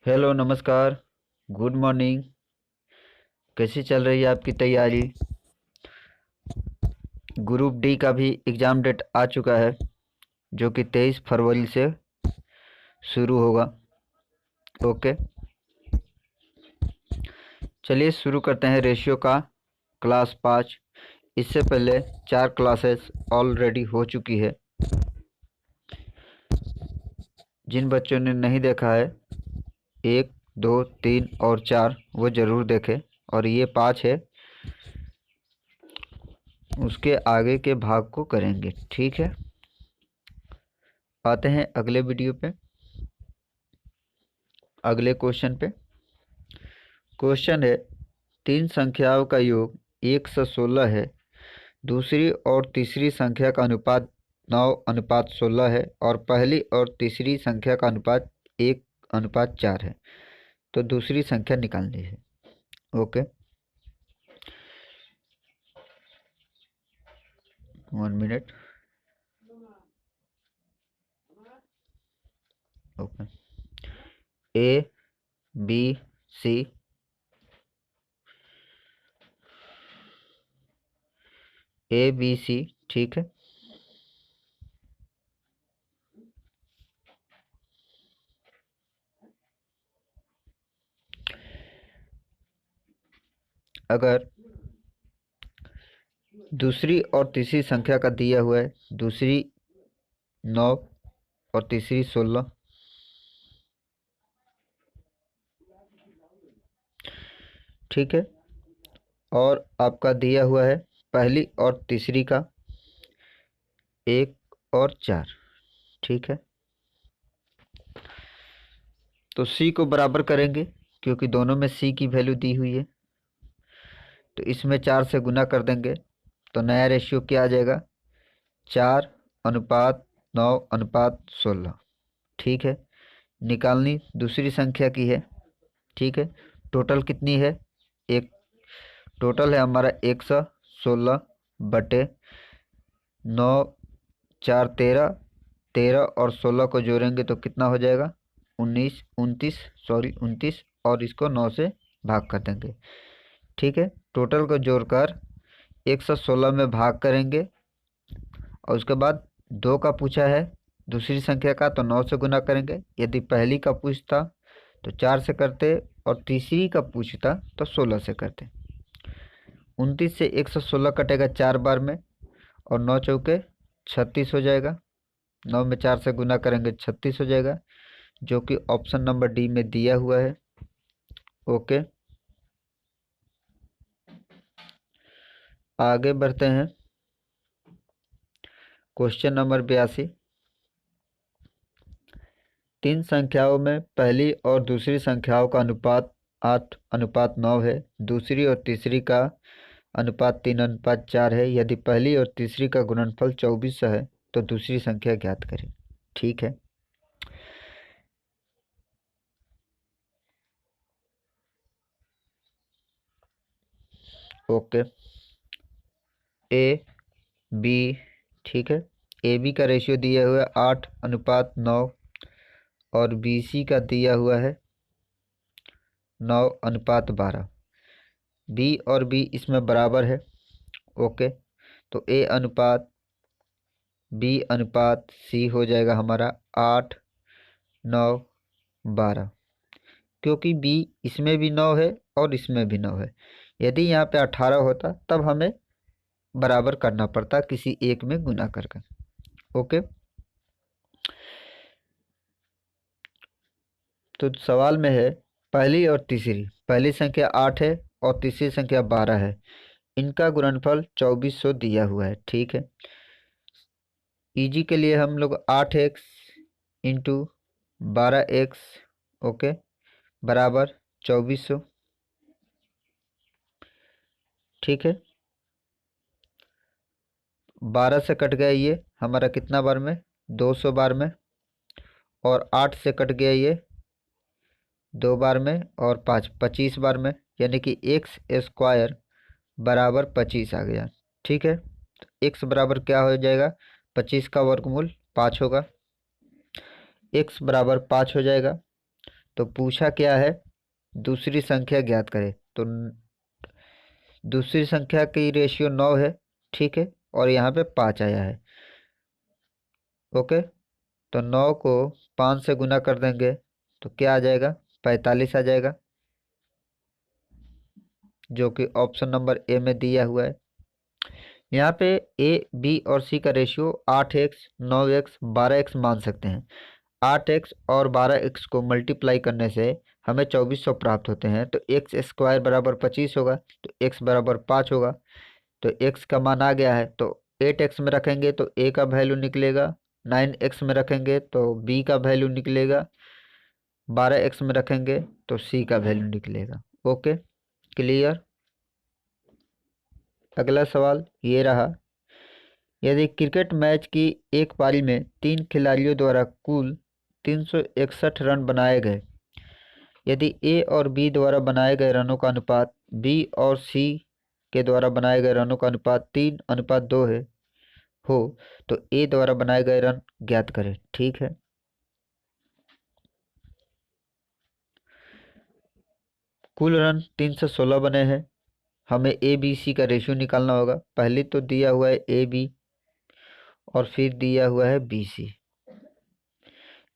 Hello, नमस्कार। Good morning. कैसी चल रही है आपकी तैयारी? ग्रुप डी का भी एग्ज़ाम डेट आ चुका है, जो कि 23 फरवरी से शुरू होगा। ओके, चलिए शुरू करते हैं रेशियो का क्लास 5। इससे पहले 4 क्लासेस ऑलरेडी हो चुकी है। जिन बच्चों ने नहीं देखा है, 1, 2, 3 और 4 वो ज़रूर देखें। और ये 5 है, उसके आगे के भाग को करेंगे। ठीक है, आते हैं अगले वीडियो पे, अगले क्वेश्चन पे। क्वेश्चन है, 3 संख्याओं का योग 116 है। दूसरी और तीसरी संख्या का अनुपात 9:16 है और पहली और तीसरी संख्या का अनुपात 1:4 है। तो दूसरी संख्या निकालनी है। ओके, 1 मिनट। Okay, A B C, A B C. ठीक है, अगर दूसरी और तीसरी संख्या का दिया हुआ है, दूसरी 9 और तीसरी 16। ठीक है, और आपका दिया हुआ है पहली और तीसरी का 1 और 4। ठीक है, तो सी को बराबर करेंगे, क्योंकि दोनों में सी की वैल्यू दी हुई है। तो इसमें 4 से गुना कर देंगे, तो नया रेशियो क्या आ जाएगा? 4:9:16। ठीक है, निकालनी दूसरी संख्या की है। ठीक है, टोटल कितनी है? एक टोटल है हमारा 116 बटे 9, 4 13, 13 और 16 को जोड़ेंगे तो कितना हो जाएगा? 29 और इसको 9 से भाग कर देंगे। ठीक है, टोटल को जोड़कर 116 में भाग करेंगे और उसके बाद 2 का पूछा है दूसरी संख्या का, तो 9 से गुना करेंगे। यदि पहली का पूछता तो 4 से करते और तीसरी का पूछता तो 16 से करते। 29 से 116 कटेगा 4 बार में और 9 चौके 36 हो जाएगा। 9 में 4 से गुना करेंगे 36 हो जाएगा, जो कि ऑप्शन नंबर डी में दिया हुआ है। ओके, आगे बढ़ते हैं। Question number 82। 3 संख्याओं में पहली और दूसरी संख्याओं का अनुपात 8:9 है। दूसरी और तीसरी का अनुपात 3:4 है। यदि पहली और तीसरी का गुणनफल 24 है तो दूसरी संख्या ज्ञात करें। ठीक है, ओके, ए बी। ठीक है, ए बी का रेशियो दिया हुआ है 8:9 और बी सी का दिया हुआ है 9:12। बी और बी इसमें बराबर है। ओके, तो ए अनुपात बी अनुपात सी हो जाएगा हमारा 8:9:12, क्योंकि बी इसमें भी 9 है और इसमें भी 9 है। यदि यहाँ पे 18 होता तब हमें बराबर करना पड़ता, किसी एक में गुना करके। ओके, तो सवाल में है पहली और तीसरी, पहली संख्या 8 है और तीसरी संख्या 12 है। इनका गुणनफल 2400 दिया हुआ है। ठीक है, इजी के लिए हम लोग 8x इंटू 12x, ओके, बराबर 2400। ठीक है, 12 से कट गया ये हमारा कितना बार में? 200 बार में। और 8 से कट गया ये 2 बार में और 5 25 बार में, यानी कि एक्स स्क्वायर बराबर 25 आ गया। ठीक है, तो एक्स बराबर क्या हो जाएगा? 25 का वर्गमूल 5 होगा। एक्स बराबर 5 हो जाएगा। तो पूछा क्या है, दूसरी संख्या ज्ञात करें। तो दूसरी संख्या की रेशियो 9 है, ठीक है, और यहाँ पे 5 आया है। ओके, तो 9 को 5 से गुना कर देंगे तो क्या आ जाएगा, 45 आ जाएगा, जो कि ऑप्शन नंबर ए में दिया हुआ है। यहाँ पे ए, बी और सी का रेशियो 8x, 9x, 12x मान सकते हैं। 8x और 12x को मल्टीप्लाई करने से हमें 2400 प्राप्त होते हैं। तो एक्स स्क्वायर बराबर 25 होगा, तो x बराबर 5 होगा। तो x का मान आ गया है, तो 8x में रखेंगे तो a का वैल्यू निकलेगा, 9x में रखेंगे तो b का वैल्यू निकलेगा, 12x में रखेंगे तो c का वैल्यू निकलेगा। Okay, clear. अगला सवाल ये रहा, यदि क्रिकेट मैच की एक पारी में 3 खिलाड़ियों द्वारा कुल 361 रन बनाए गए, यदि ए और बी द्वारा बनाए गए रनों का अनुपात बी और सी के द्वारा बनाए गए रनों का अनुपात 3:2 है हो, तो ए द्वारा बनाए गए रन ज्ञात करें। ठीक है, कुल रन 316 बने हैं, हमें ए बी सी का रेशियो निकालना होगा। पहले तो दिया हुआ है ए बी और फिर दिया हुआ है बी सी।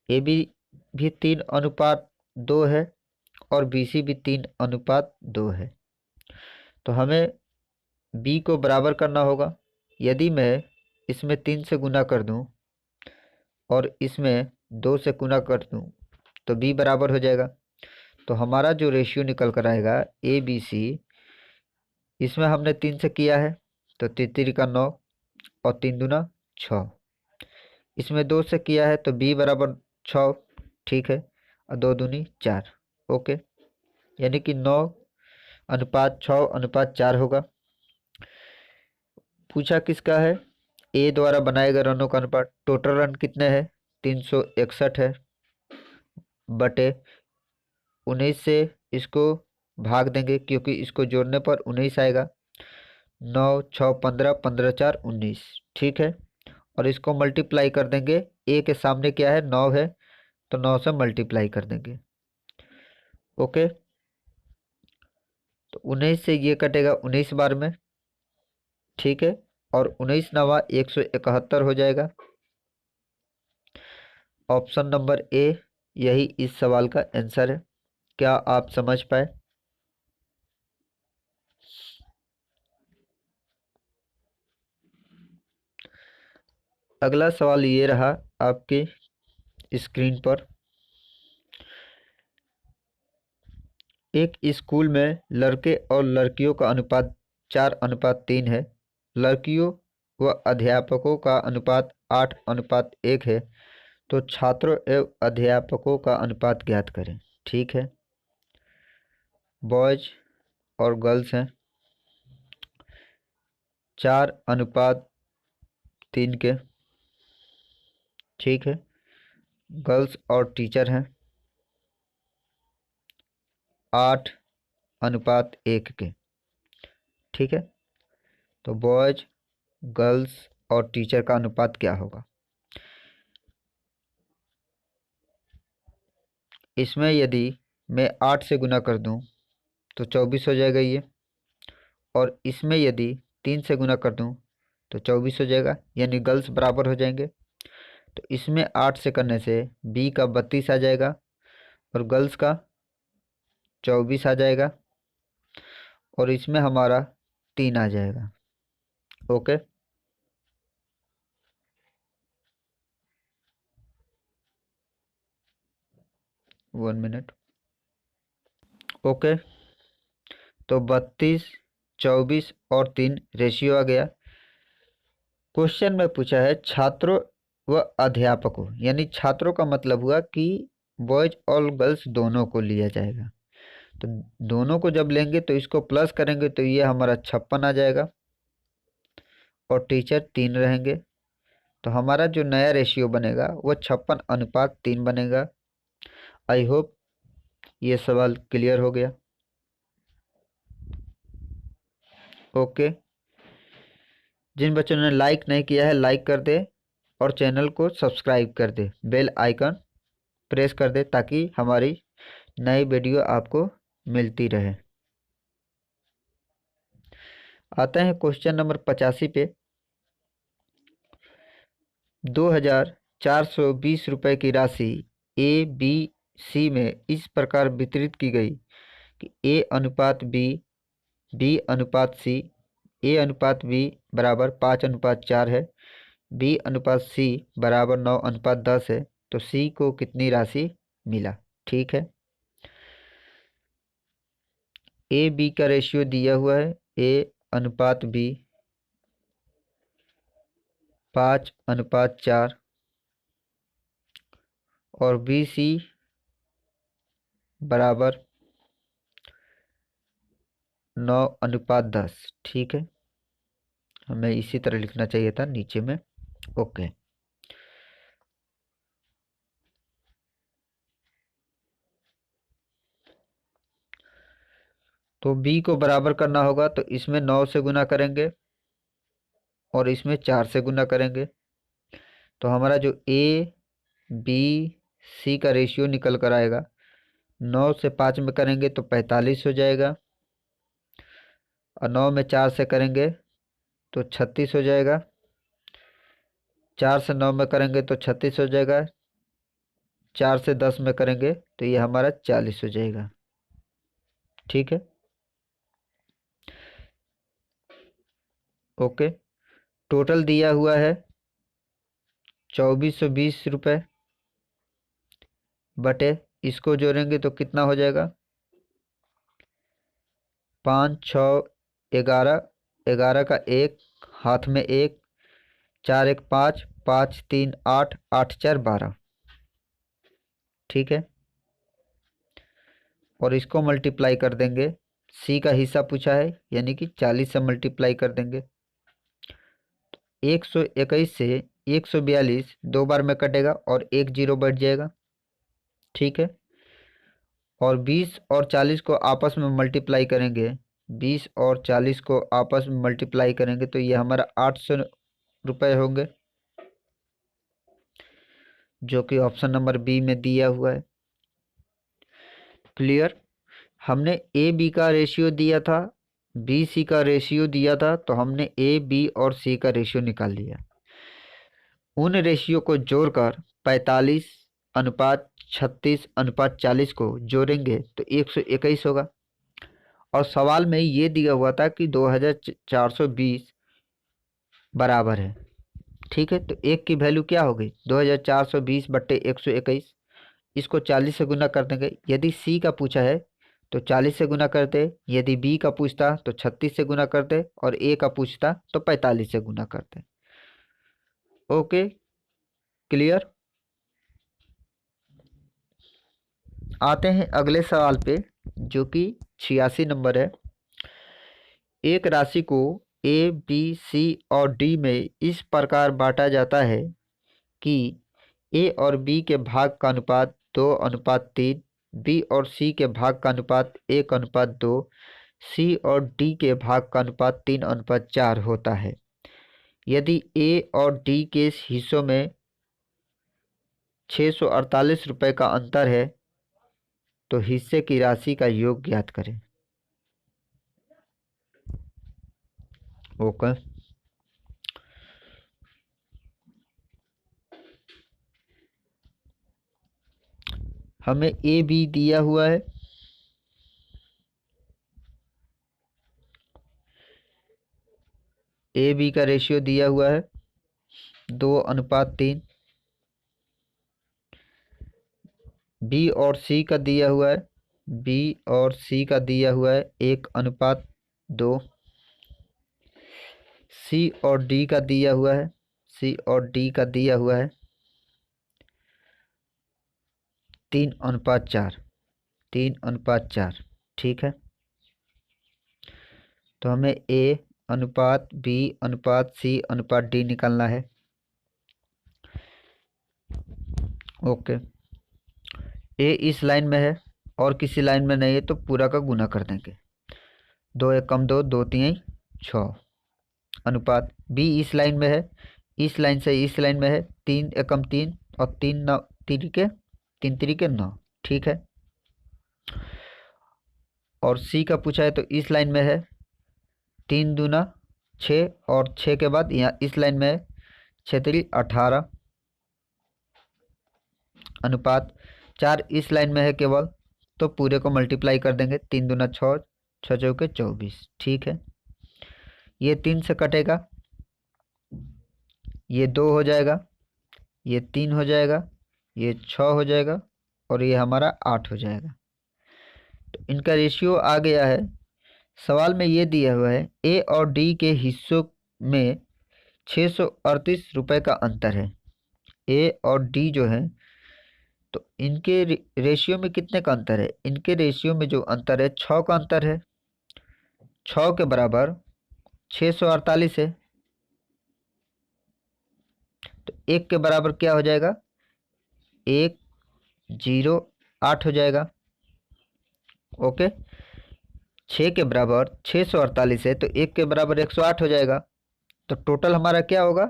ए बी भी 3:2 है और बी सी भी 3:2 है, तो हमें बी को बराबर करना होगा। यदि मैं इसमें 3 से गुना कर दूं और इसमें 2 से गुना कर दूं तो बी बराबर हो जाएगा। तो हमारा जो रेशियो निकल कर आएगा ए बी सी, इसमें हमने 3 से किया है तो 3 का 9 और 3 दूना 6, इसमें 2 से किया है तो बी बराबर 6, ठीक है, और 2 दूनी 4। ओके, यानी कि 9:6:4 होगा। पूछा किसका है, ए द्वारा बनाए गए रनों का अनुपात। टोटल रन कितने हैं, 361 है, बटे 19 से इसको भाग देंगे क्योंकि इसको जोड़ने पर 19 आएगा। 9, 6, 15, 15×4 19, ठीक है, और इसको मल्टीप्लाई कर देंगे। ए के सामने क्या है, 9 है, तो 9 से मल्टीप्लाई कर देंगे। ओके, तो 19 से ये कटेगा 19 बार में, ठीक है, और 19×9 171 हो जाएगा। ऑप्शन नंबर ए यही इस सवाल का आंसर है। क्या आप समझ पाए? अगला सवाल ये रहा आपके स्क्रीन पर, एक स्कूल में लड़के और लड़कियों का अनुपात 4:3 है, लड़कियों व अध्यापकों का अनुपात 8:1 है, तो छात्रों एवं अध्यापकों का अनुपात ज्ञात करें। ठीक है, बॉयज और गर्ल्स हैं 4:3 के, ठीक है, गर्ल्स और टीचर हैं 8:1 के, ठीक है, तो बॉयज, गर्ल्स और टीचर का अनुपात क्या होगा। इसमें यदि मैं 8 से गुना कर दूं तो 24 हो जाएगा ये, और इसमें यदि 3 से गुना कर दूं तो 24 हो जाएगा, यानी गर्ल्स बराबर हो जाएंगे। तो इसमें 8 से करने से बी का 32 आ जाएगा और गर्ल्स का 24 आ जाएगा, और इसमें हमारा 3 आ जाएगा। ओके, 1 मिनट। ओके, तो 32, 24 और 3 रेशियो आ गया। क्वेश्चन में पूछा है छात्रों व अध्यापकों, यानी छात्रों का मतलब हुआ कि बॉयज और गर्ल्स दोनों को लिया जाएगा। तो दोनों को जब लेंगे तो इसको प्लस करेंगे तो ये हमारा 56 आ जाएगा, और टीचर 3 रहेंगे, तो हमारा जो नया रेशियो बनेगा वो 56:3 बनेगा। आई होप ये सवाल क्लियर हो गया। ओके, जिन बच्चों ने लाइक नहीं किया है लाइक कर दे और चैनल को सब्सक्राइब कर दे, बेल आइकन प्रेस कर दे ताकि हमारी नई वीडियो आपको मिलती रहे। आते हैं क्वेश्चन नंबर 85 पे। 2420 रुपये की राशि ए बी सी में इस प्रकार वितरित की गई कि ए अनुपात बी, बी अनुपात सी, ए अनुपात बी बराबर 5:4 है, बी अनुपात सी बराबर 9:10 है, तो सी को कितनी राशि मिला। ठीक है, ए बी का रेशियो दिया हुआ है, ए अनुपात बी 5:4 और बी सी बराबर 9:10। ठीक है, हमें इसी तरह लिखना चाहिए था नीचे में। ओके, तो b को बराबर करना होगा तो इसमें 9 से गुना करेंगे और इसमें 4 से गुना करेंगे, तो हमारा जो a b c का रेशियो निकल कर आएगा। 9 से 5 में करेंगे तो 45 हो जाएगा, और 9 में 4 से करेंगे तो 36 हो जाएगा, 4 से 9 में करेंगे तो 36 हो जाएगा, 4 से 10 में करेंगे तो ये हमारा 40 हो जाएगा। ठीक है, ओके, टोटल दिया हुआ है 2420 रुपये बटे, इसको जोड़ेंगे तो कितना हो जाएगा, 5 6 11, 11 का 1 हाथ में 1, 4 1 5, 5 3 8, 8 4 12। ठीक है, और इसको मल्टीप्लाई कर देंगे, सी का हिस्सा पूछा है यानी कि 40 से मल्टीप्लाई कर देंगे। 121 से 142 दो बार में कटेगा और एक जीरो बढ़ जाएगा। ठीक है, और 20 और 40 को आपस में मल्टीप्लाई करेंगे, 20 और 40 को आपस में मल्टीप्लाई करेंगे तो ये हमारा 800 रुपये होंगे, जो कि ऑप्शन नंबर बी में दिया हुआ है। क्लियर, हमने ए बी का रेशियो दिया था, बी सी का रेशियो दिया था, तो हमने ए बी और सी का रेशियो निकाल लिया। उन रेशियो को जोड़कर 45:36:40 को जोड़ेंगे तो 121 होगा। और सवाल में ये दिया हुआ था कि 2420 बराबर है। ठीक है, तो एक की वैल्यू क्या होगी, 2420 बट्टे 121, इसको 40 से गुना कर देंगे। यदि सी का पूछा है तो 40 से गुना करते, यदि बी का पूछता तो 36 से गुना करते, और ए का पूछता तो 45 से गुना करते। Okay, clear. आते हैं अगले सवाल पे, जो कि 86 नंबर है। एक राशि को ए बी सी और डी में इस प्रकार बांटा जाता है कि ए और बी के भाग का अनुपात 2:3, बी और सी के भाग का अनुपात 1:2, सी और डी के भाग का अनुपात 3:4 होता है। यदि ए और डी के हिस्सों में 648 रुपये का अंतर है तो हिस्से की राशि का योग ज्ञात करें। ओके, हमें ए बी दिया हुआ है, ए बी का रेशियो दिया हुआ है 2:3, बी और सी का दिया हुआ है, बी और सी का दिया हुआ है 1:2, सी और डी का दिया हुआ है, सी और डी का दिया हुआ है 3:4, 3:4। ठीक है, तो हमें ए अनुपात बी अनुपात सी अनुपात डी निकालना है। ओके, ए इस लाइन में है और किसी लाइन में नहीं है तो पूरा का गुना कर देंगे, 2 एकम 2, 2 3 6, अनुपात बी इस लाइन में है, इस लाइन से इस लाइन में है, 3 एकम 3 और 3 9 3 के तीन तरीके 9, ठीक है। और सी का पूछा है तो इस लाइन में है 3 दूना 6, और 6 के बाद यहाँ इस लाइन में है 6 3 18 अनुपात 4 इस लाइन में है केवल, तो पूरे को मल्टीप्लाई कर देंगे, 3 दूना 6, 6 चौके 24, ठीक है। ये 3 से कटेगा, ये 2 हो जाएगा, ये 3 हो जाएगा, ये 6 हो जाएगा, और ये हमारा 8 हो जाएगा। तो इनका रेशियो आ गया है। सवाल में ये दिया हुआ है ए और डी के हिस्सों में 638 रुपये का अंतर है। ए और डी जो है, तो इनके रेशियो में कितने का अंतर है? इनके रेशियो में जो अंतर है 6 का अंतर है। 6 के बराबर 648 है, तो 1 के बराबर क्या हो जाएगा? 108 हो जाएगा। ओके, 6 के बराबर 648 है, तो 1 के बराबर 108 हो जाएगा। तो टोटल हमारा क्या होगा?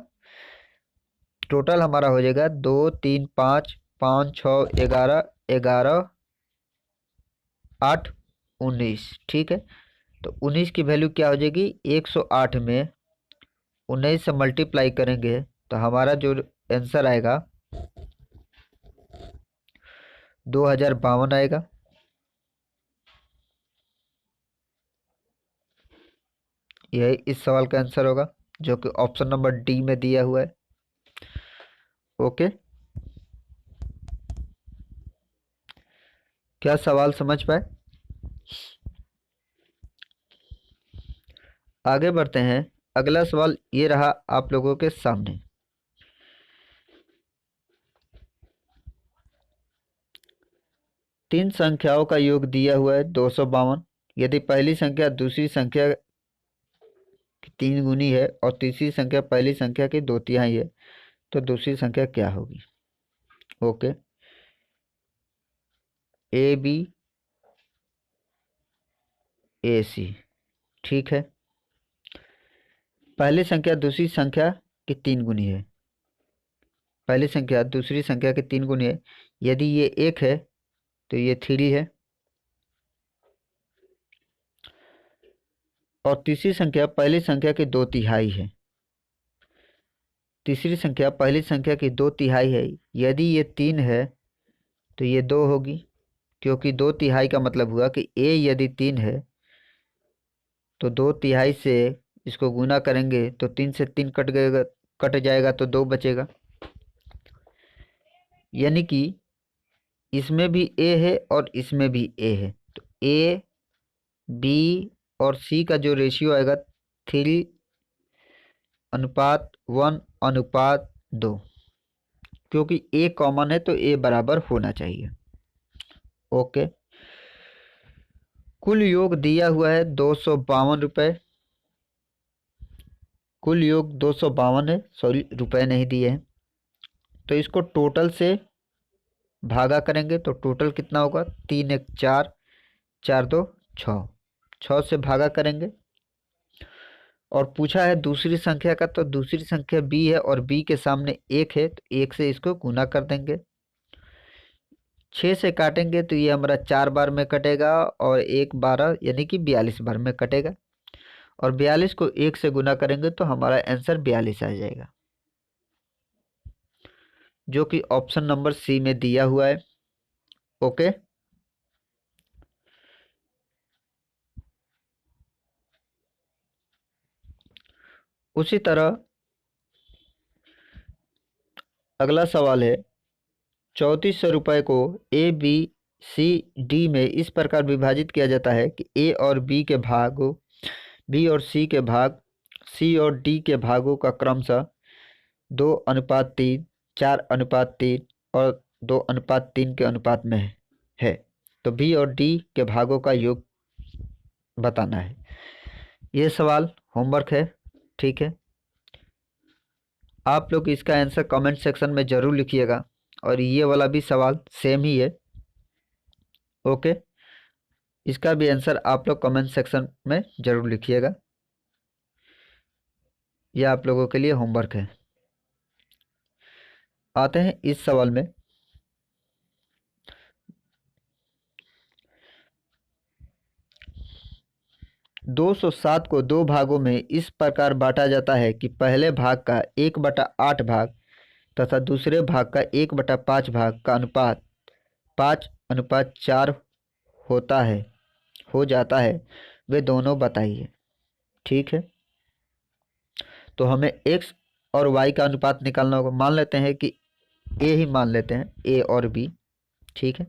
टोटल हमारा हो जाएगा 2 3 5 5 6 11 11 8 19, ठीक है। तो 19 की वैल्यू क्या हो जाएगी? 108 में 19 से मल्टीप्लाई करेंगे तो हमारा जो आंसर आएगा 2052 आएगा। यही इस सवाल का आंसर होगा, जो कि ऑप्शन नंबर डी में दिया हुआ है। ओके, क्या सवाल समझ पाए? आगे बढ़ते हैं। अगला सवाल ये रहा आप लोगों के सामने। तीन संख्याओं का योग दिया हुआ है 252। यदि पहली संख्या दूसरी संख्या की 3 गुनी है और तीसरी संख्या पहली संख्या की 2/3 है, तो दूसरी संख्या क्या होगी? ओके, ए बी ए सी, ठीक है। पहली संख्या दूसरी संख्या की 3 गुनी है। पहली संख्या दूसरी संख्या की 3 गुनी है। यदि ये 1 है तो ये 3 है, और तीसरी संख्या पहली संख्या की 2/3 है। तीसरी संख्या पहली संख्या की 2/3 है। यदि ये 3 है तो ये 2 होगी, क्योंकि 2/3 का मतलब हुआ कि ए यदि 3 है तो 2/3 से इसको गुना करेंगे तो 3 से 3 कट जाएगा तो 2 बचेगा। यानी कि इसमें भी ए है और इसमें भी ए है, तो ए बी और सी का जो रेशियो आएगा 3:1:2, क्योंकि ए कॉमन है तो ए बराबर होना चाहिए। ओके, कुल योग दिया हुआ है 252 रुपये। कुल योग 252 है, सॉरी रुपए नहीं दिए हैं। तो इसको टोटल से भागा करेंगे तो टोटल कितना होगा? 3 1 4, 4 2 6, 6 से भागा करेंगे। और पूछा है दूसरी संख्या का, तो दूसरी संख्या बी है और बी के सामने 1 है, तो 1 से इसको गुना कर देंगे। 6 से काटेंगे तो ये हमारा 4 बार में कटेगा, और 1 12 यानी कि 42 बार में कटेगा। और 42 को 1 से गुना करेंगे तो हमारा आंसर 42 आ जाएगा, जो कि ऑप्शन नंबर सी में दिया हुआ है। ओके, उसी तरह अगला सवाल है 3400 रुपये को ए बी सी डी में इस प्रकार विभाजित किया जाता है कि ए और बी के भागों, बी और सी के भाग, सी और डी के भागों का क्रमशः 2:3, 4:3 और 2:3 के अनुपात में है। तो बी और डी के भागों का योग बताना है। ये सवाल होमवर्क है, ठीक है। आप लोग इसका आंसर कमेंट सेक्शन में ज़रूर लिखिएगा, और ये वाला भी सवाल सेम ही है। ओके, इसका भी आंसर आप लोग कमेंट सेक्शन में ज़रूर लिखिएगा। यह आप लोगों के लिए होमवर्क है। आते हैं इस सवाल में। 207 को दो भागों में इस प्रकार बांटा जाता है कि पहले भाग का 1/8 भाग तथा दूसरे भाग का 1/5 भाग का अनुपात 5:4 होता है हो जाता है, वे दोनों बताइए। ठीक है, तो हमें एक्स और वाई का अनुपात निकालना होगा। मान लेते हैं कि ए ही मान लेते हैं, ए और बी। ठीक है,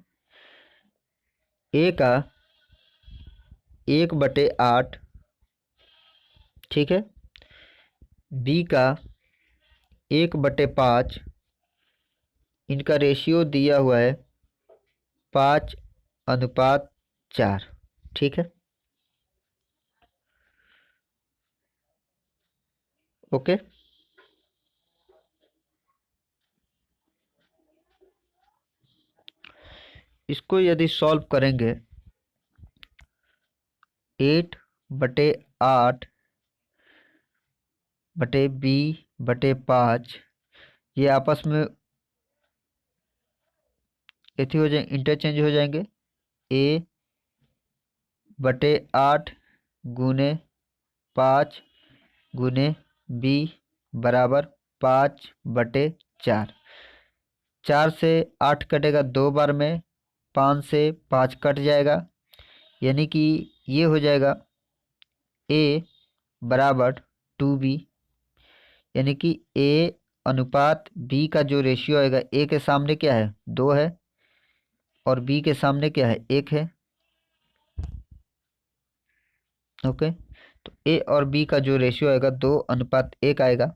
ए का 1/8, ठीक है, बी का 1/5, इनका रेशियो दिया हुआ है 5:4। ठीक है, ओके। इसको यदि सॉल्व करेंगे, 8/8 बटे B/5, ये आपस में एथी हो जाए, इंटरचेंज हो जाएंगे। A/8 गुने 5 गुने B बराबर 5/4। 4 से 8 कटेगा 2 बार में, 5 से 5 कट जाएगा, यानी कि ये हो जाएगा A बराबर 2B, यानी कि A अनुपात B का जो रेशियो आएगा, A के सामने क्या है 2 है और B के सामने क्या है 1 है। ओके, तो A और B का जो रेशियो आएगा 2:1 आएगा।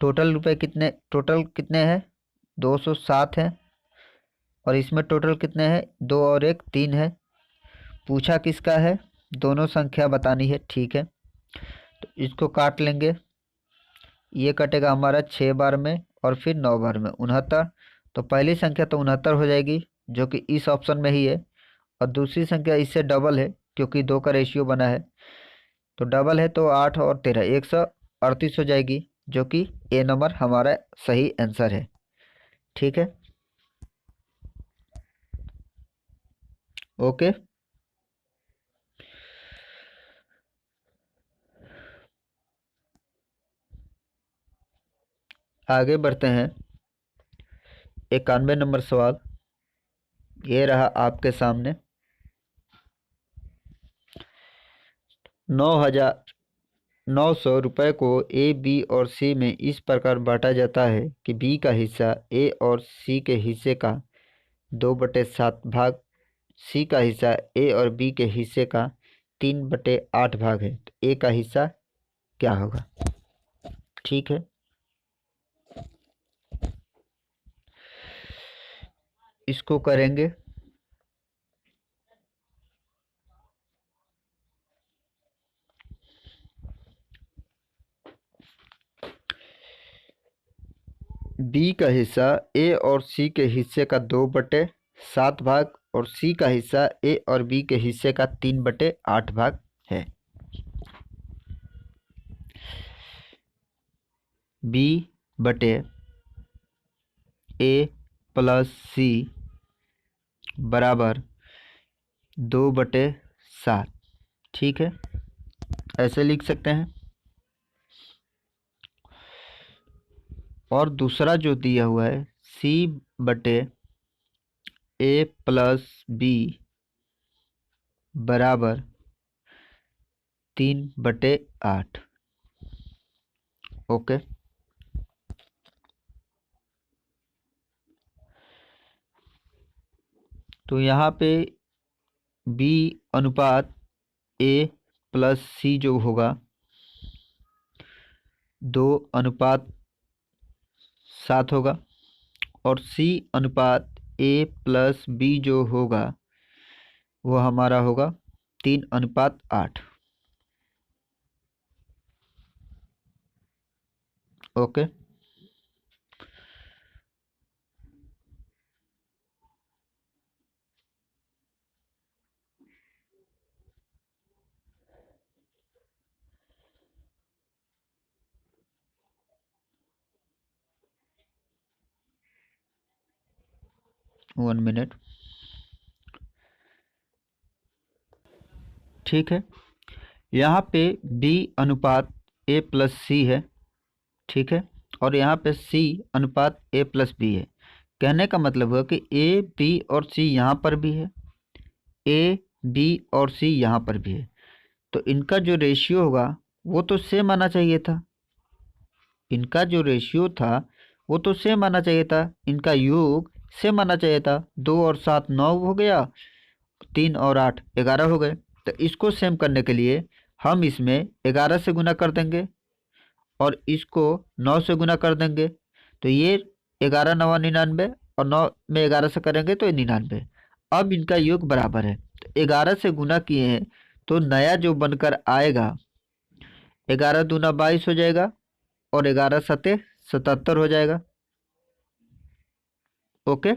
टोटल कितने हैं 207 है, और इसमें टोटल कितने हैं 2 और 1 3 है। पूछा किसका है, दोनों संख्या बतानी है। ठीक है, तो इसको काट लेंगे, ये कटेगा हमारा 6 बार में और फिर 9 बार में 69। तो पहली संख्या तो 69 हो जाएगी, जो कि इस ऑप्शन में ही है, और दूसरी संख्या इससे डबल है क्योंकि 2 का रेशियो बना है, तो डबल है तो 8 और 13 138 हो जाएगी, जो कि ए नंबर हमारा सही आंसर है। ठीक है, ओके। आगे बढ़ते हैं, 91 नंबर सवाल ये रहा आपके सामने। 9,900 रुपये को ए, बी और सी में इस प्रकार बांटा जाता है कि बी का हिस्सा ए और सी के हिस्से का 2/7 भाग, सी का हिस्सा ए और बी के हिस्से का 3/8 भाग है, तो ए का हिस्सा क्या होगा। ठीक है, इसको करेंगे। बी का हिस्सा ए और सी के हिस्से का 2/7 भाग और सी का हिस्सा ए और बी के हिस्से का 3/8 भाग है। बी बटे ए प्लस सी बराबर 2/7। ठीक है, ऐसे लिख सकते हैं। और दूसरा जो दिया हुआ है सी बटे ए प्लस बी बराबर 3/8। ओके, तो यहाँ पे बी अनुपात ए प्लस सी जो होगा 2:7 होगा, और सी अनुपात ए प्लस बी जो होगा वो हमारा होगा 3:8। Okay, 1 minute. ठीक है, यहाँ पे B अनुपात A+C है, ठीक है, और यहाँ पे C अनुपात A+B है। कहने का मतलब हुआ कि A, B और C यहाँ पर भी है, A, B और C यहाँ पर भी है, तो इनका जो रेशियो होगा वो तो सेम आना चाहिए था। इनका जो रेशियो था वो तो सेम आना चाहिए था, इनका योग सेम आना चाहिए था। 2 और 7 9 हो गया, 3 और 8 11 हो गए। तो इसको सेम करने के लिए हम इसमें 11 से गुना कर देंगे और इसको 9 से गुना कर देंगे, तो ये 11 9 99 और 9 में 11 से करेंगे तो 99। अब इनका योग बराबर है, तो 11 से गुना किए हैं तो नया जो बनकर आएगा 11 दूना 22 हो जाएगा और 11 सते 77 हो जाएगा। ओके,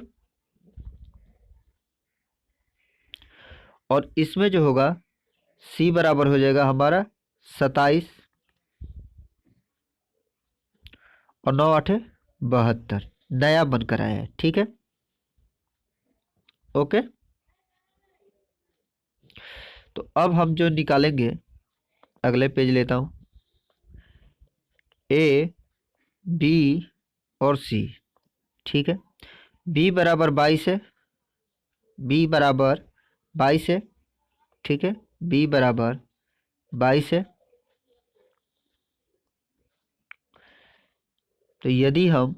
और इसमें जो होगा C बराबर हो जाएगा हमारा 27 और 9 8 72 नया बनकर आया है, ठीक है। ओके, तो अब हम जो निकालेंगे, अगले पेज लेता हूं, A, B और C, ठीक है। B बराबर 22 है, B बराबर 22 है, ठीक है, B बराबर 22 है। तो यदि हम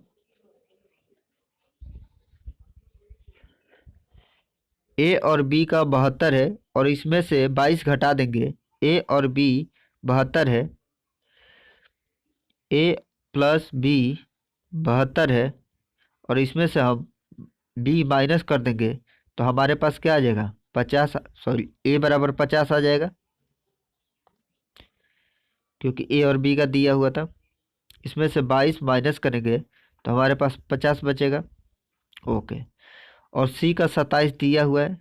A और B का 72 है और इसमें से 22 घटा देंगे, A और B 72 है, A प्लस B 72 है और इसमें से हम B माइनस कर देंगे तो हमारे पास क्या आ जाएगा 50, सॉरी A बराबर 50 आ जाएगा, क्योंकि A और B का दिया हुआ था। इसमें से 22 माइनस करेंगे तो हमारे पास 50 बचेगा। ओके, और C का 27 दिया हुआ है,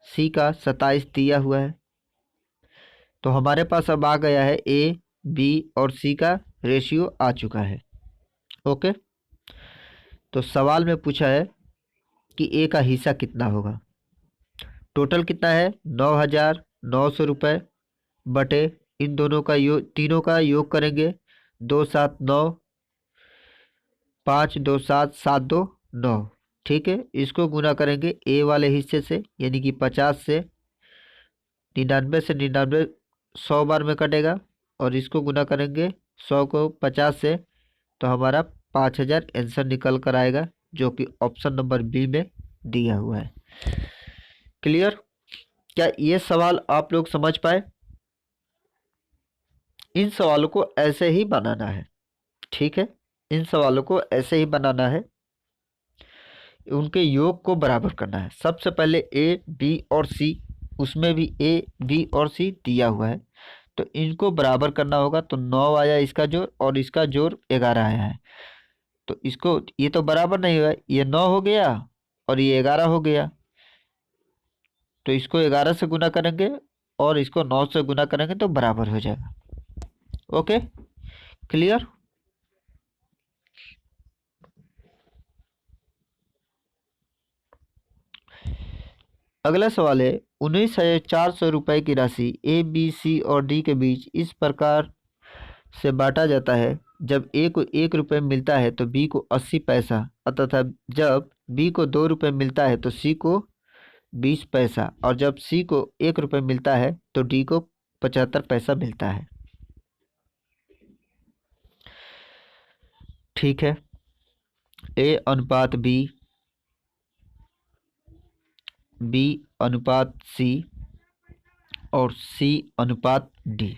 C का 27 दिया हुआ है, तो हमारे पास अब आ गया है A, B और C का रेशियो आ चुका है। ओके, तो सवाल में पूछा है कि A का हिस्सा कितना होगा। टोटल कितना है 9,900 रुपये बटे इन दोनों का योग, तीनों का योग करेंगे, 2 7 9 5 2 7 7 2 9, ठीक है। इसको गुना करेंगे ए वाले हिस्से से, यानी कि 50 से, 99 से 99 100 बार में कटेगा, और इसको गुना करेंगे 100 को 50 से, तो हमारा 5,000 आंसर निकल कर आएगा, जो कि ऑप्शन नंबर बी में दिया हुआ है। क्लियर? क्या ये सवाल आप लोग समझ पाए? इन सवालों को ऐसे ही बनाना है, ठीक है, इन सवालों को ऐसे ही बनाना है, उनके योग को बराबर करना है। सबसे पहले ए, बी और सी, उसमें भी ए, बी और सी दिया हुआ है, तो इनको बराबर करना होगा। तो 9 आया इसका जोड़ और इसका जोड़ 11 आया है, तो इसको, ये तो बराबर नहीं हुआ, ये 9 हो गया और ये 11 हो गया, तो इसको 11 से गुना करेंगे और इसको 9 से गुना करेंगे तो बराबर हो जाएगा। Okay, clear? अगला सवाल है, 19,400 रुपये की राशि ए, बी, सी और डी के बीच इस प्रकार से बांटा जाता है, जब ए को 1 रुपये मिलता है तो बी को 80 पैसा, तथा जब बी को 2 रुपये मिलता है तो सी को 20 पैसा, और जब सी को 1 रुपये मिलता है तो डी को 75 पैसा मिलता है। ठीक है, ए अनुपात बी, बी अनुपात सी और सी अनुपात डी।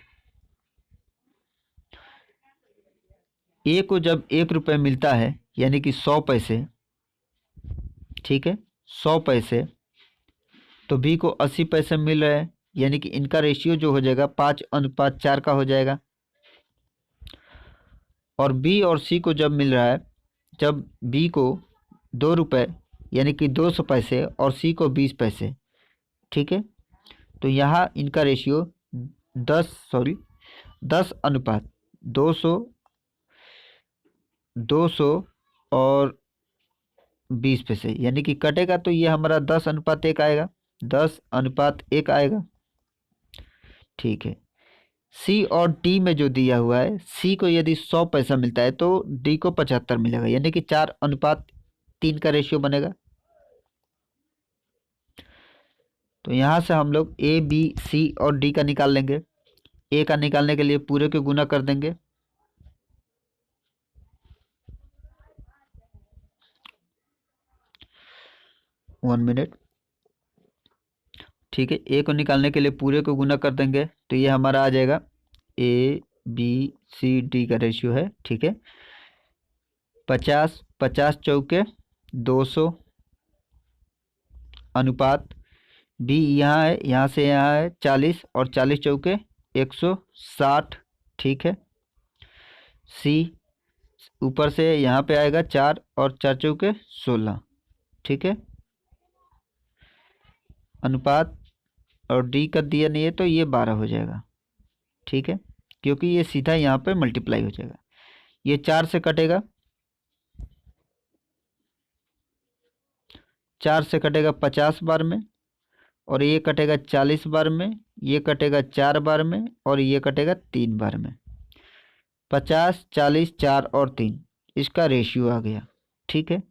ए को जब 1 रुपये मिलता है यानी कि 100 पैसे, ठीक है, 100 पैसे, तो बी को 80 पैसे मिल रहे हैं, यानी कि इनका रेशियो जो हो जाएगा 5:4 का हो जाएगा। और बी और सी को जब मिल रहा है, जब बी को 2 रुपये यानी कि 200 पैसे और सी को 20 पैसे, ठीक है, तो यहाँ इनका रेशियो 10 अनुपात 200 और 20 पैसे, यानी कि कटेगा तो ये हमारा 10:1 आएगा, 10:1 आएगा। ठीक है, सी और डी में जो दिया हुआ है, सी को यदि 100 पैसा मिलता है तो डी को 75 मिलेगा, यानी कि 4:3 का रेशियो बनेगा। तो यहाँ से हम लोग ए बी सी और डी का निकाल लेंगे। ए का निकालने के लिए पूरे को गुना कर देंगे। One minute. ठीक है, ए को निकालने के लिए पूरे को गुना कर देंगे, तो ये हमारा आ जाएगा ए बी सी डी का रेशियो है। ठीक है, 50 50 चौके 200 अनुपात बी यहाँ है, यहाँ से यहाँ है 40 और 40 चौके 160। ठीक है, सी ऊपर से यहाँ पे आएगा 4 और 4 चौके 16। ठीक है, अनुपात और डी का दिया नहीं है तो ये 12 हो जाएगा। ठीक है, क्योंकि ये सीधा यहाँ पे मल्टीप्लाई हो जाएगा। ये 4 से कटेगा, 4 से कटेगा 50 बार में, और ये कटेगा 40 बार में, ये कटेगा 4 बार में, और ये कटेगा 3 बार में। 50 40 4 और 3 इसका रेशियो आ गया। ठीक है,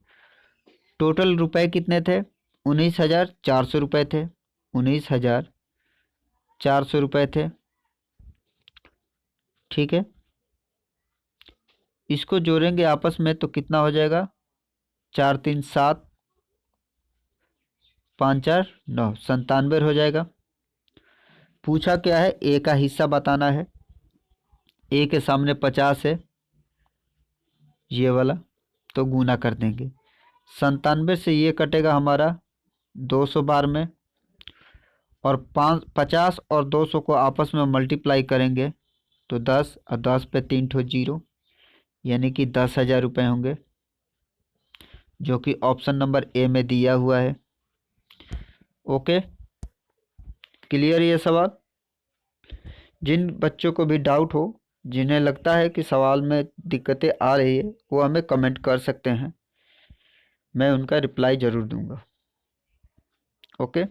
टोटल रुपए कितने थे? 19,400 रुपये थे। 19,400 रुपये थे। ठीक है, इसको जोड़ेंगे आपस में तो कितना हो जाएगा? 4 3 7 5 4 9 97 हो जाएगा। पूछा क्या है? ए का हिस्सा बताना है। ए के सामने 50 है, ये वाला, तो गुना कर देंगे। 97 से ये कटेगा हमारा 200 बार में, और 50 और 200 को आपस में मल्टीप्लाई करेंगे तो 10 और 10 पे 3 ठो जीरो, यानी कि 10,000 रुपये होंगे, जो कि ऑप्शन नंबर ए में दिया हुआ है। ओके, क्लियर ये सवाल? जिन बच्चों को भी डाउट हो, जिन्हें लगता है कि सवाल में दिक्कतें आ रही है, वो हमें कमेंट कर सकते हैं, मैं उनका रिप्लाई ज़रूर दूंगा। ओके,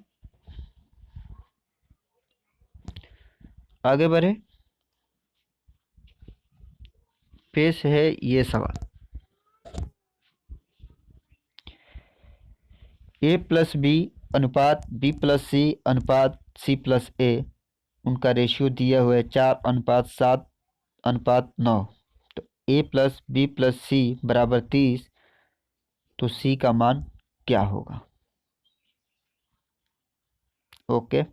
आगे बढ़े। पेश है ये सवाल। ए प्लस बी अनुपात बी प्लस सी अनुपात सी प्लस ए, उनका रेशियो दिया हुआ है 4:7:9। तो A plus B plus C बराबर 30, तो सी का मान क्या होगा? ओके,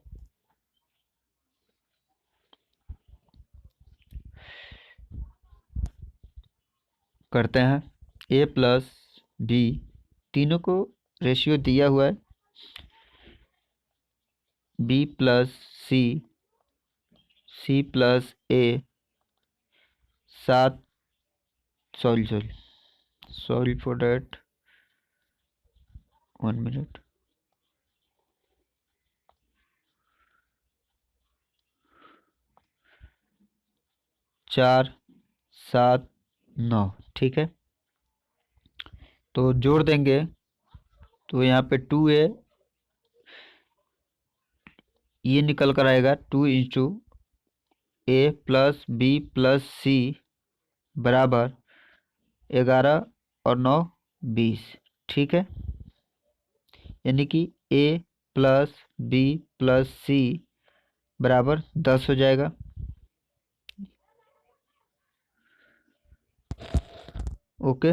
करते हैं। ए प्लस बी, तीनों को रेशियो दिया हुआ है, B plus C, C plus A, 7 sorry for that, 1 मिनट। 4 7 9। ठीक है, तो जोड़ देंगे तो यहाँ पे 2 है, ये निकल कर आएगा 2 इंटू ए प्लस बी प्लस सी बराबर 11 और 9 20। ठीक है, यानी कि ए प्लस बी प्लस सी बराबर 10 हो जाएगा। ओके,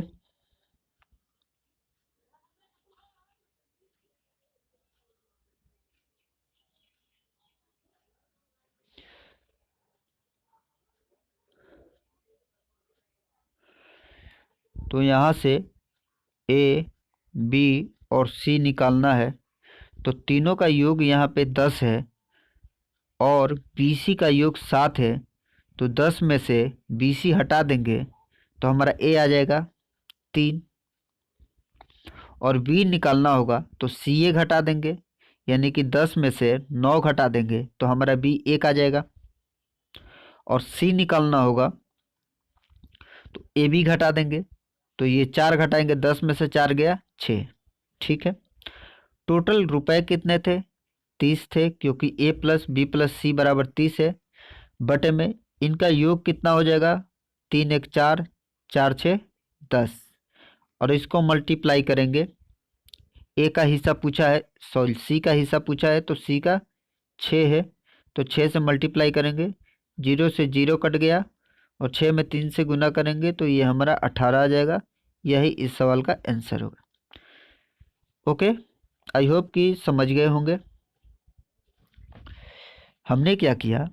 तो यहाँ से ए बी और सी निकालना है, तो तीनों का योग यहाँ पे 10 है और बी सी का योग 7 है, तो 10 में से बी सी हटा देंगे तो हमारा ए आ जाएगा 3, और बी निकालना होगा तो सी ए घटा देंगे, यानी कि 10 में से 9 घटा देंगे तो हमारा बी 1 आ जाएगा, और सी निकालना होगा तो ए बी घटा देंगे, तो ये 4 घटाएंगे, 10 में से 4 गया 6। ठीक है, टोटल रुपए कितने थे? 30 थे, क्योंकि ए प्लस बी प्लस सी बराबर 30 है। बटे में इनका योग कितना हो जाएगा, 3 1 4, 4 6 10, और इसको मल्टीप्लाई करेंगे। ए का हिस्सा पूछा है, सॉरी सी का हिस्सा पूछा है, तो सी का 6 है, तो 6 से मल्टीप्लाई करेंगे, 0 से 0 कट गया, और 6 में 3 से गुना करेंगे तो ये हमारा 18 आ जाएगा। यही इस सवाल का आंसर होगा। ओके, आई होप कि समझ गए होंगे। हमने क्या किया,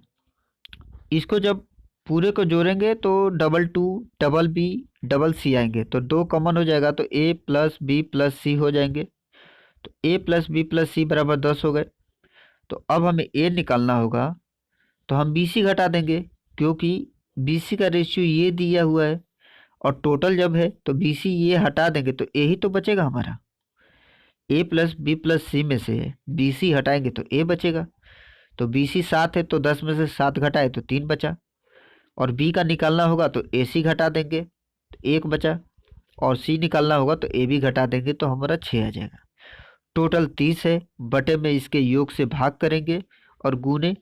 इसको जब पूरे को जोड़ेंगे तो double two double B double C आएंगे, तो 2 कॉमन हो जाएगा, तो A plus B plus C हो जाएंगे, तो A plus B plus C बराबर 10 हो गए। तो अब हमें ए निकालना होगा, तो हम बी सी घटा देंगे, क्योंकि बी सी का रेशियो ये दिया हुआ है, और टोटल जब है तो बी सी ये हटा देंगे तो ए ही तो बचेगा हमारा। ए प्लस बी प्लस सी में से बी सी हटाएंगे तो ए बचेगा, तो बी सी 7 है तो 10 में से 7 घटाए तो 3 बचा, और बी का निकालना होगा तो ए सी घटा देंगे तो 1 बचा, और सी निकालना होगा तो ए भी घटा देंगे तो हमारा 6 आ जाएगा। टोटल 30 है, बटे में इसके योग से भाग करेंगे, और गुने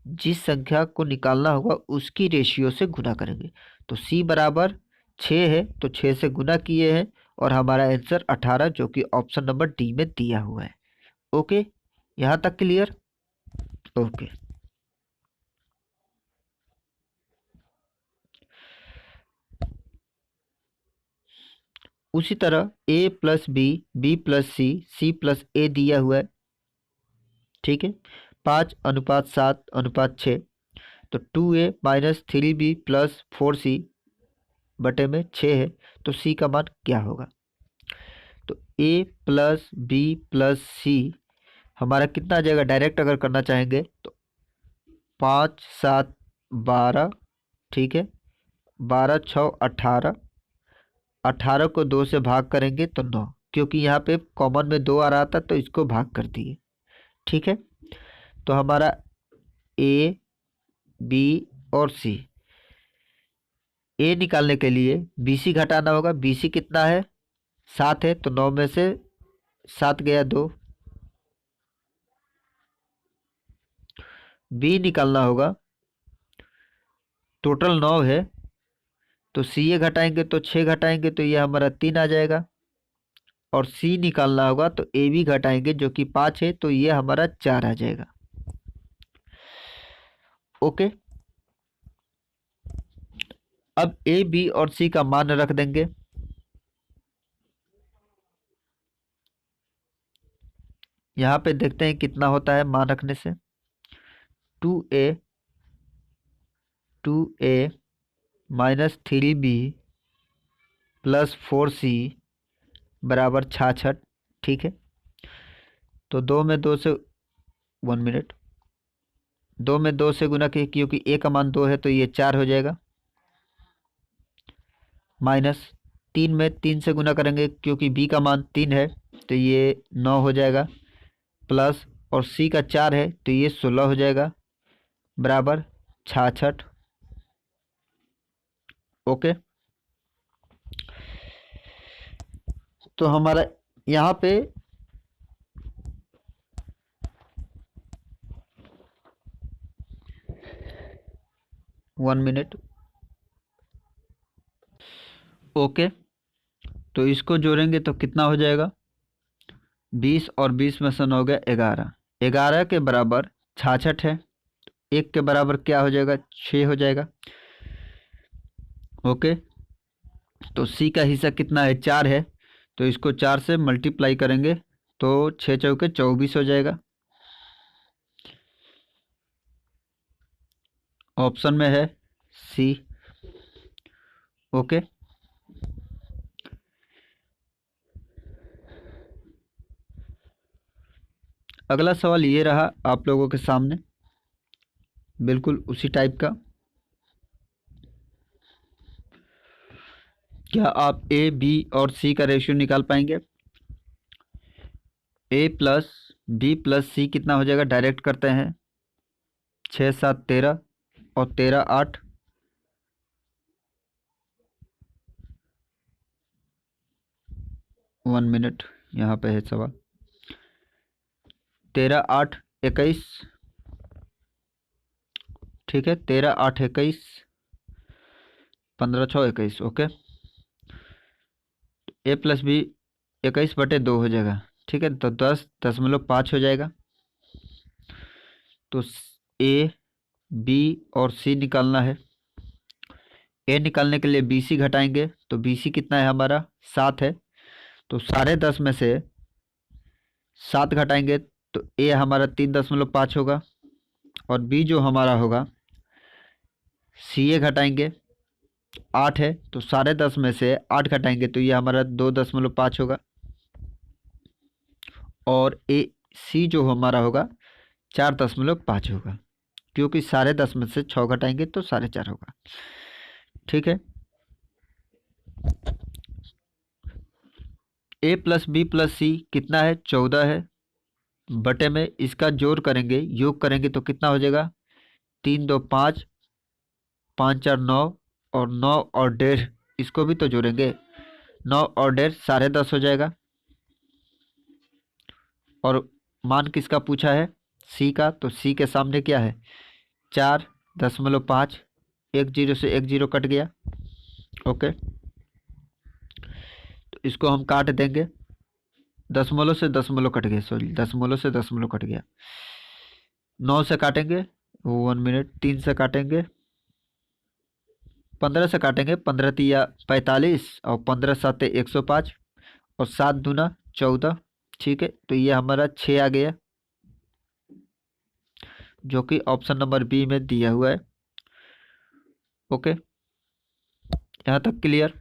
जिस संख्या को निकालना होगा उसकी रेशियो से गुना करेंगे। तो सी बराबर 6 है, तो 6 से गुना किए हैं, और हमारा आंसर 18, जो कि ऑप्शन नंबर डी में दिया हुआ है। ओके, यहाँ तक क्लियर। ओके, उसी तरह ए plus B B plus C C plus ए दिया हुआ है, ठीक है, 5:7:6, तो 2a minus 3b plus 4c बटे में 6 है, तो c का मान क्या होगा। तो a प्लस बी प्लस सी हमारा कितना आ जाएगा, डायरेक्ट अगर करना चाहेंगे तो 5 7 12, ठीक है, 12 6 18, 18 को 2 से भाग करेंगे तो 9, क्योंकि यहाँ पे कॉमन में 2 आ रहा था तो इसको भाग कर दिए, ठीक है। तो हमारा ए बी और सी, ए निकालने के लिए बी सी घटाना होगा, बी सी कितना है, 7 है, तो 9 में से 7 गया 2, बी निकालना होगा, टोटल 9 है, तो सी ए घटाएंगे तो 6 घटाएंगे तो ये हमारा 3 आ जाएगा, और सी निकालना होगा तो ए भी घटाएंगे जो कि 5 है, तो ये हमारा 4 आ जाएगा। ओके, अब ए बी और सी का मान रख देंगे। यहाँ पे देखते हैं कितना होता है मान रखने से। 2a minus 3b plus 4c बराबर 66, ठीक है। तो 2 में 2 से 1 मिनट, 2 में 2 से गुना किए, क्योंकि ए का मान 2 है तो ये 4 हो जाएगा, माइनस 3 में 3 से गुना करेंगे क्योंकि बी का मान 3 है तो ये 9 हो जाएगा, प्लस और सी का 4 है तो ये 16 हो जाएगा, बराबर 66। ओके, तो हमारा यहाँ पे 1 मिनट। ओके, तो इसको जोड़ेंगे तो कितना हो जाएगा, 20 और 20 में से 9 गया 11, 11 के बराबर 66 है, 1 के बराबर क्या हो जाएगा, 6 हो जाएगा। ओके, तो सी का हिस्सा कितना है, 4 है, तो इसको 4 से मल्टीप्लाई करेंगे तो 6 चौके 24 हो जाएगा। ऑप्शन में है सी। ओके, अगला सवाल ये रहा आप लोगों के सामने, बिल्कुल उसी टाइप का। क्या आप ए बी और सी का रेशियो निकाल पाएंगे। ए प्लस बी प्लस सी कितना हो जाएगा, डायरेक्ट करते हैं, 6 7 13 और 13 8, 1 मिनट, यहाँ पे है सवाल, 13 8 21, ठीक है, 13 8 21, 15 6 21। ओके, ए प्लस बी 21/2 हो जाएगा। ठीक है, तो 10.5 हो जाएगा। तो ए बी और सी निकालना है। ए निकालने के लिए बी सी घटाएंगे, तो बी सी कितना है हमारा, 7 है। तो 10.5 में से 7 घटाएंगे तो ए हमारा 3.5 होगा। और बी जो हमारा होगा, सी ए घटाएंगे, 8 है। तो 10.5 में से 8 घटाएंगे तो ये हमारा 2.5 होगा। और ए सी जो हमारा होगा 4.5 होगा, क्योंकि 10.5 में से 6 घटाएंगे तो 4.5 होगा। ठीक है, ए प्लस बी प्लस सी कितना है, 14 है। बटे में इसका जोड़ करेंगे, योग करेंगे तो कितना हो जाएगा, 3 2 5, 5 4 9, और 9 और 1.5 इसको भी तो जोड़ेंगे, 9 और 1.5 10.5 हो जाएगा। और मान किसका पूछा है, सी का। तो सी के सामने क्या है, 4.5, 1 0 से 1 0 कट गया। ओके, तो इसको हम काट देंगे, दशमलव से दशमलव कट गया, सॉरी दशमलव से दशमलव कट गया। 9 से काटेंगे, 1 मिनट, 3 से काटेंगे, 15 से काटेंगे, 15 तिया 45, और 15 7 105, और 7 दूना 14। ठीक है, तो ये हमारा 6 आ गया, जो कि ऑप्शन नंबर बी में दिया हुआ है। ओके, यहाँ तक clear.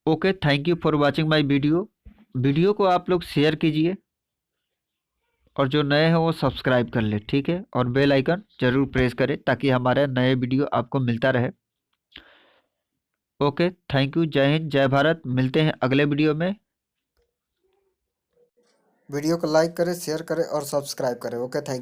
Okay, thank you for watching my video को आप लोग शेयर कीजिए, और जो नए हैं वो सब्सक्राइब कर ले। ठीक है, और बेल आइकन जरूर प्रेस करें ताकि हमारे नए वीडियो आपको मिलता रहे। ओके, थैंक यू, जय हिंद जय भारत, मिलते हैं अगले वीडियो में। वीडियो को लाइक करें, शेयर करें और सब्सक्राइब करें। Okay, thank